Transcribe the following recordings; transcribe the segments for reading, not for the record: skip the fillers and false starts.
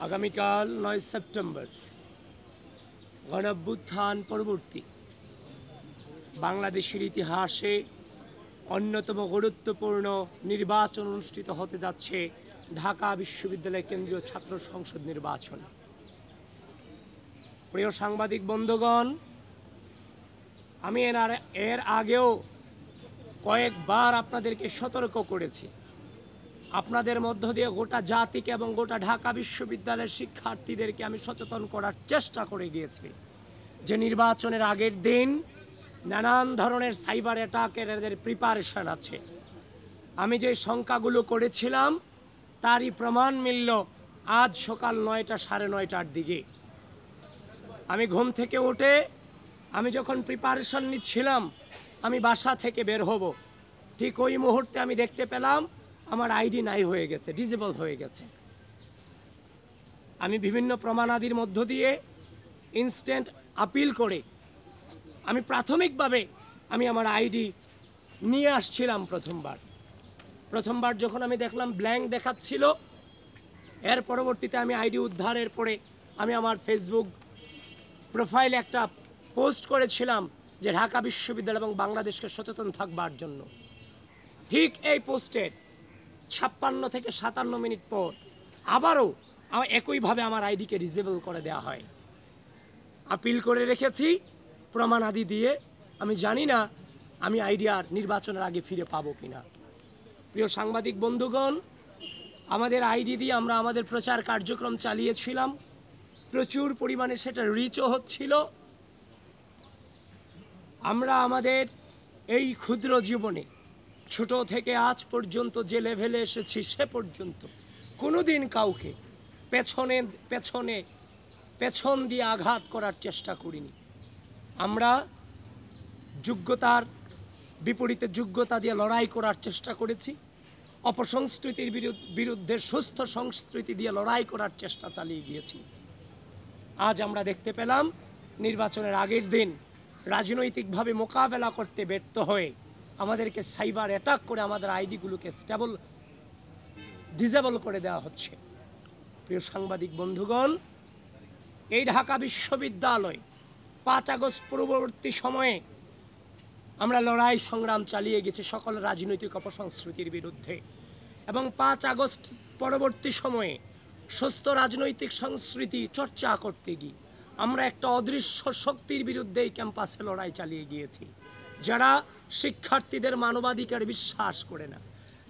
আগামীকাল ৯ সেপ্টেম্বর গণঅভ্যুত্থান পরবর্তী বাংলাদেশের ইতিহাসে অন্যতম গুরুত্বপূর্ণ নির্বাচন অনুষ্ঠিত হতে যাচ্ছে ঢাকা বিশ্ববিদ্যালয় কেন্দ্রীয় ছাত্র সংসদ নির্বাচন। প্রিয় সাংবাদিক বন্ধুগণ, আমি এর আগেও কয়েকবার আপনাদেরকে সতর্ক করেছি। আপনাদের মধ্য দিয়ে গোটা জাতিকে এবং গোটা ঢাকা বিশ্ববিদ্যালয়ের শিক্ষার্থীদেরকে আমি সচেতন করার চেষ্টা করে গিয়েছি যে নির্বাচনের আগের দিন নানান ধরনের সাইবার অ্যাটাকের এদের প্রিপারেশন আছে। আমি যে সংখ্যাগুলো করেছিলাম তারই প্রমাণ মিলল আজ সকাল ৯টা সাড়ে ৯টার দিকে। আমি ঘুম থেকে উঠে আমি যখন প্রিপারেশন নিচ্ছিলাম আমি বাসা থেকে বের হব, ঠিক ওই মুহূর্তে আমি দেখতে পেলাম আমার আইডি নাই হয়ে গেছে, ডিজেবল হয়ে গেছে। আমি বিভিন্ন প্রমাণাদির মধ্য দিয়ে ইনস্ট্যান্ট আপিল করে আমি প্রাথমিকভাবে আমার আইডি নিয়ে আসছিলাম। প্রথমবার যখন আমি দেখলাম ব্ল্যাঙ্ক দেখাচ্ছিল, এর পরবর্তীতে আমি আইডি উদ্ধারের পরে আমি আমার ফেসবুক প্রোফাইলে একটা পোস্ট করেছিলাম যে ঢাকা বিশ্ববিদ্যালয় এবং বাংলাদেশকে সচেতন থাকবার জন্য। ঠিক এই পোস্টের 56 থেকে 57 মিনিট পর আবারও একইভাবে আমার আইডিকে ডিজেবল করে দেওয়া হয়। আপিল করে রেখেছি প্রমাণ আদি দিয়ে। আমি জানি না আমি আইডি আর নির্বাচনের আগে ফিরে পাবো কিনা। প্রিয় সাংবাদিক বন্ধুগণ, আমাদের আইডি দিয়ে আমরা আমাদের প্রচার কার্যক্রম চালিয়েছিলাম, প্রচুর পরিমাণে সেটা রিচও হচ্ছিল। আমরা আমাদের এই ক্ষুদ্র জীবনে ছোট থেকে আজ পর্যন্ত যে লেভেলে এসেছি সে পর্যন্ত কোনোদিন কাউকে পেছন দিয়ে আঘাত করার চেষ্টা করিনি। আমরা যোগ্যতার বিপরীতে যোগ্যতা দিয়ে লড়াই করার চেষ্টা করেছি। অপসংস্কৃতির বিরুদ্ধে সুস্থ সংস্কৃতি দিয়ে লড়াই করার চেষ্টা চালিয়ে গিয়েছি। আজ আমরা দেখতে পেলাম নির্বাচনের আগের দিন রাজনৈতিকভাবে মোকাবেলা করতে ব্যর্থ হয়ে আমাদেরকে সাইবার অ্যাটাক করে আমাদের আইডিগুলোকে ডিজেবল করে দেওয়া হচ্ছে। প্রিয় সাংবাদিক বন্ধুগণ, এই ঢাকা বিশ্ববিদ্যালয় 5 আগস্ট পূর্ববর্তী সময়ে আমরা লড়াই সংগ্রাম চালিয়ে গেছি সকল রাজনৈতিক অপসংস্কৃতির বিরুদ্ধে, এবং 5 আগস্ট পরবর্তী সময়ে সুস্থ রাজনৈতিক সংস্কৃতি চর্চা করতে গিয়ে আমরা একটা অদৃশ্য শক্তির বিরুদ্ধে এই ক্যাম্পাসে লড়াই চালিয়ে গিয়েছি, যারা শিক্ষার্থীদের মানবাধিকার বিশ্বাস করে না,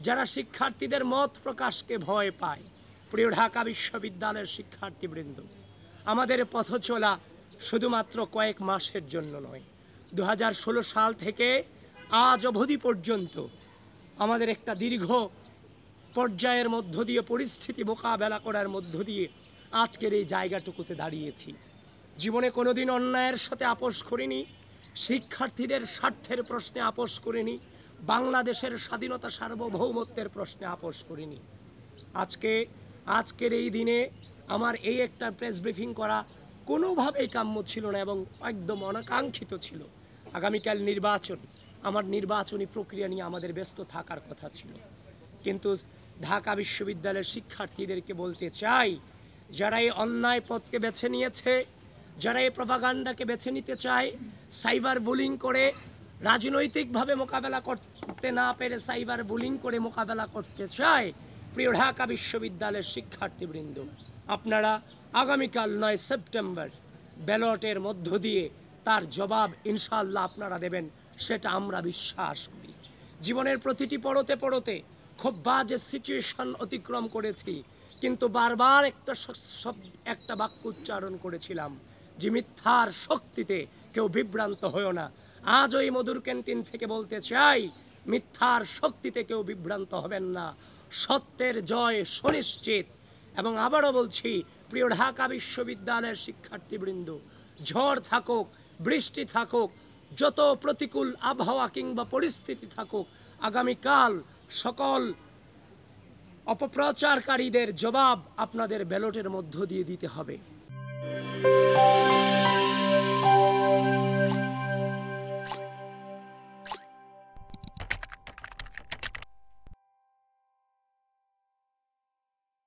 যারা শিক্ষার্থীদের মত প্রকাশকে ভয় পায়। প্রিয় ঢাকা বিশ্ববিদ্যালয়ের শিক্ষার্থীবৃন্দ, আমাদের পথ চলা শুধুমাত্র কয়েক মাসের জন্য নয়। 2016 সাল থেকে আজ অবধি পর্যন্ত আমাদের একটা দীর্ঘ পর্যায়ের মধ্য দিয়ে পরিস্থিতি মোকাবেলা করার মধ্য দিয়ে আজকের এই জায়গাটুকুতে দাঁড়িয়েছি। জীবনে কোনোদিন অন্যায়ের সাথে আপোষ করিনি, শিক্ষার্থীদের স্বার্থের প্রশ্নে আপোষ করিনি, বাংলাদেশের স্বাধীনতা সার্বভৌমত্বের প্রশ্নে আপোষ করিনি। আজকের এই দিনে আমার এই একটা প্রেস ব্রিফিং করা কোনোভাবেই কাম্য ছিল না এবং একদম অনাকাঙ্ক্ষিত ছিল। আগামীকাল নির্বাচন, আমার নির্বাচনী প্রক্রিয়া নিয়ে আমাদের ব্যস্ত থাকার কথা ছিল, কিন্তু ঢাকা বিশ্ববিদ্যালয়ের শিক্ষার্থীদেরকে বলতে চাই, যারা এই অন্যায় পথকে বেছে নিয়েছে, যারা এই প্রপাগান্ডাকে বেছে নিতে চায়, সাইবার বুলিং করে রাজনৈতিকভাবে মোকাবেলা করতে না পেরে সাইবার বুলিং করে মোকাবেলা করতে চায়, প্রিয় ঢাকা বিশ্ববিদ্যালয়ের শিক্ষার্থীবৃন্দ, আপনারা আগামীকাল 9 সেপ্টেম্বর ব্যালটের মধ্য দিয়ে তার জবাব ইনশাআল্লাহ আপনারা দেবেন, সেটা আমরা বিশ্বাস করি। জীবনের প্রতিটি পড়তে খুব বাজে সিচুয়েশন অতিক্রম করেছি, কিন্তু বারবার একটা বাক্য উচ্চারণ করেছিলাম যে মিথ্যার শক্তিতে কেউ বিভ্রান্ত হয়েও না। আজ ওই মধুর ক্যান্টিন থেকে বলতে চাই, মিথ্যার শক্তিতে কেউ বিভ্রান্ত হবেন না, সত্যের জয় সুনিশ্চিত। এবং আবারও বলছি, প্রিয় ঢাকা বিশ্ববিদ্যালয়ের শিক্ষার্থীবৃন্দ, ঝড় থাকুক, বৃষ্টি থাকুক, যত প্রতিকূল আবহাওয়া কিংবা পরিস্থিতি থাকুক, আগামীকাল সকল অপপ্রচারকারীদের জবাব আপনাদের ব্যালটের মধ্য দিয়ে দিতে হবে।